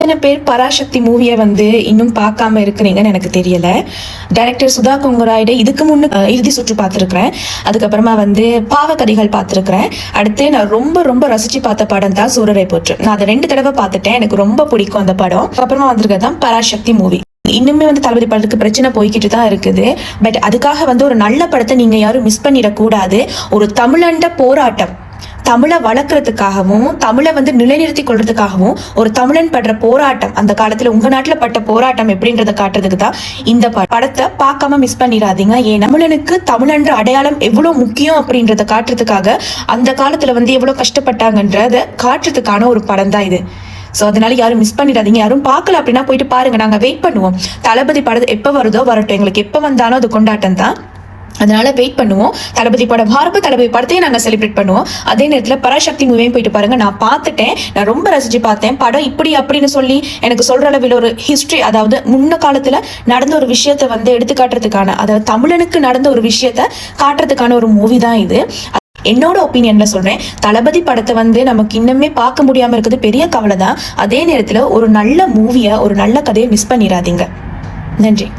எத்தனை பேர் பராசக்தி மூவியை இன்னும் பார்க்காம இருக்கிறீங்கன்னு எனக்கு தெரியல. டைரக்டர் சுதா கொங்கராய்டு இதுக்கு முன்னு இறுதி சுற்று பார்த்துருக்கிறேன். அதுக்கப்புறமா பாவக்கதைகள் பார்த்துருக்கிறேன். அடுத்து நான் ரொம்ப ரொம்ப ரசிச்சு பார்த்த படம் தான் சூரரை போற்று. நான் அதை 2 தடவை பார்த்துட்டேன். எனக்கு ரொம்ப பிடிக்கும் அந்த படம். அப்புறமா வந்திருக்கதான் பராசக்தி மூவி. இன்னுமே தளபதி படத்துக்கு பிரச்சனை போய்கிட்டு தான் இருக்குது. பட் அதுக்காக ஒரு நல்ல படத்தை நீங்க யாரும் மிஸ் பண்ணிடக்கூடாது. ஒரு தமிழண்ட போராட்டம், தமிழை வளர்க்கறதுக்காகவும் தமிழை நிலைநிறுத்தி கொள்றதுக்காகவும் ஒரு தமிழன் படுற போராட்டம், அந்த காலத்துல உங்க நாட்டுல பட்ட போராட்டம் எப்படின்றத காட்டுறதுக்கு தான் இந்த படத்தை பார்க்காம மிஸ் பண்ணிடாதீங்க. ஏன் தமிழனுக்கு தமிழன்ற அடையாளம் எவ்வளவு முக்கியம் அப்படின்றத காட்டுறதுக்காக அந்த காலத்துல எவ்வளவு கஷ்டப்பட்டாங்கன்றத காட்டுறதுக்கான ஒரு படம் தான் இது. ஸோ அதனால யாரும் மிஸ் பண்ணிடாதீங்க. யாரும் பார்க்கல அப்படின்னா போயிட்டு பாருங்க. நாங்க வெயிட் பண்ணுவோம். தளபதி படம் எப்ப வருதோ வரட்டும், எங்களுக்கு எப்ப வந்தாலும் அது கொண்டாட்டம் தான். அதனால வெயிட் பண்ணுவோம். தளபதி படம் தளபதி படத்தையும் நாங்க செலிப்ரேட் பண்ணுவோம். அதே நேரத்துல பராசக்தி மூவியும் போயிட்டு பாருங்க. நான் பார்த்துட்டேன். நான் ரொம்ப ரசிச்சு பார்த்தேன். படம் இப்படி அப்படின்னு சொல்லி எனக்கு சொல்ற அளவில் ஒரு ஹிஸ்டரி, அதாவது முன்ன காலத்துல நடந்த ஒரு விஷயத்த எடுத்துக்காட்டுறதுக்கான, அதாவது தமிழனுக்கு நடந்த ஒரு விஷயத்த காட்டுறதுக்கான ஒரு மூவி தான் இது. என்னோட ஒப்பீனியன்ல சொல்றேன். தளபதி படத்தை நமக்கு இன்னுமே பார்க்க முடியாம இருக்குது பெரிய கவலை தான். அதே நேரத்துல ஒரு நல்ல மூவியை, ஒரு நல்ல கதையை மிஸ் பண்ணிடாதீங்க. நன்றி.